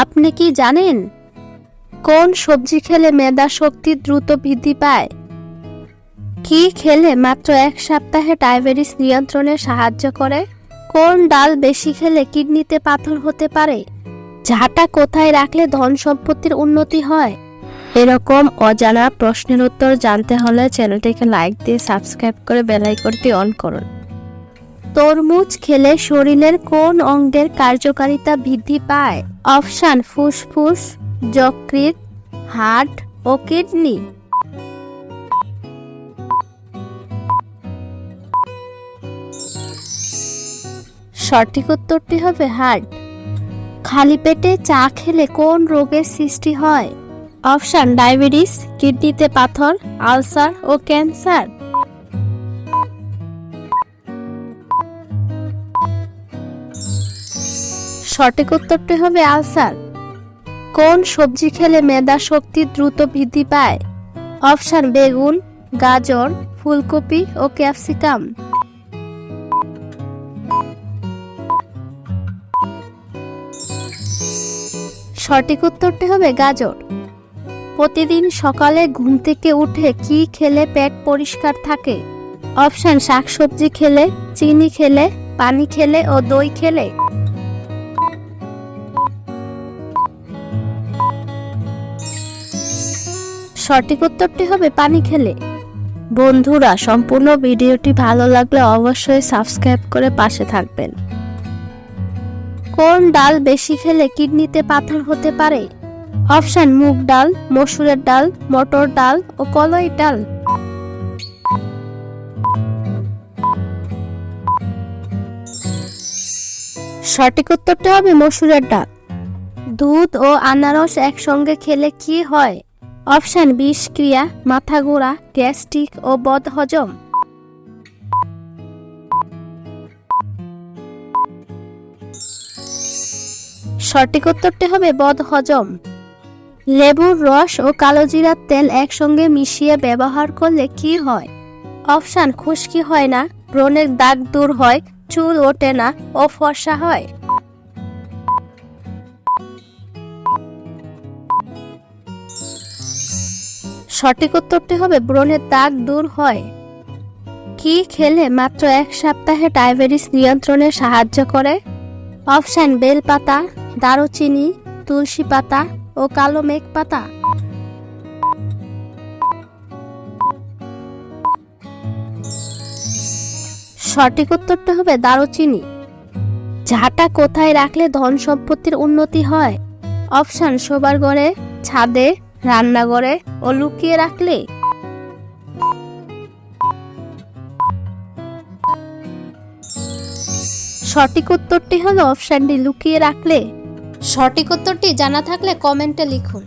আপনি কি জানেন কোন সবজি খেলে মেধা শক্তি দ্রুত বৃদ্ধি পায়? কি খেলে মাত্র 1 সপ্তাহে ডায়াবেটিস নিয়ন্ত্রণে সাহায্য করে? কোন ডাল বেশি খেলে কিডনিতে পাথর হতে পারে? ঝাঁটা কোথায় রাখলে ধন সম্পত্তির উন্নতি হয়? এরকম অজানা প্রশ্নের উত্তর জানতে হলে চ্যানেলটিকে লাইক দিয়ে সাবস্ক্রাইব করে বেল আইকনটি অন করুন। তরমুজ খেলে শরীরের কোন অঙ্গের কার্যকারিতা বৃদ্ধি পায়? অপশন: ফুসফুস, যকৃৎ, হার্ট ও কিডনি। সঠিক উত্তরটি হবে হার্ট। খালি পেটে চা খেলে কোন রোগের সৃষ্টি হয়? অপশন: ডায়াবেটিস, কিডনিতে পাথর, আলসার ও ক্যান্সার। সঠিক উত্তরটি হবে আলসার। কোন সবজি খেলে মেধা শক্তি দ্রুত বৃদ্ধি পায়? অপশন: বেগুন, গাজর, ফুলকপি ও ক্যাপসিকাম। সঠিক উত্তরটি হবে গাজর। প্রতিদিন সকালে ঘুম থেকে উঠে কি খেলে পেট পরিষ্কার থাকে? অপশন: শাকসবজি খেলে, চিনি খেলে, পানি খেলে ও দই খেলে। সঠিক উত্তরটি হবে পানি খেলে। বন্ধুরা, সম্পূর্ণ ভিডিওটি ভালো লাগলে অবশ্যই সাবস্ক্রাইব করে পাশে থাকবেন। কোন ডাল বেশি খেলে কিডনিতে পাথর হতে পারে? অপশন: মুগ ডাল, মসুরের ডাল, মটর ডাল ও কলাই ডাল। সঠিক উত্তরটি হবে মসুরের ডাল। দুধ ও আনারস একসঙ্গে খেলে কি হয়? অপশন: বিষক্রিয়া, মাথা ঘোরা, গ্যাস্ট্রিক ও বদহজম। সঠিক উত্তরটি হবে বদহজম। লেবুর রস ও কালোজিরার তেল একসঙ্গে মিশিয়ে ব্যবহার করলে কি হয়? অপশন: খুশকি হয় না, ব্রণের দাগ দূর হয়, চুল ওঠে না ও ফর্সা হয়। সঠিক উত্তরটি হবে ব্রণের দাগ দূর হয়। কি খেলে মাত্র 1 সপ্তাহে ডায়াবেটিস নিয়ন্ত্রণে সাহায্য করে? অপশন: বেলপাতা, দারুচিনি, তুলসী পাতা ও কালো মেঘ পাতা। সঠিক উত্তরটি হবে দারুচিনি। ঝাঁটা কোথায় রাখলে ধন সম্পত্তির উন্নতি হয়? অপশন: শোবার ঘরে, ছাদে, রান্নাঘরে ও লুকিয়ে রাখলে। সঠিক উত্তরটি হলো অপশন ডি, লুকিয়ে রাখলে। সঠিক উত্তরটি জানা থাকলে কমেন্টে লিখুন।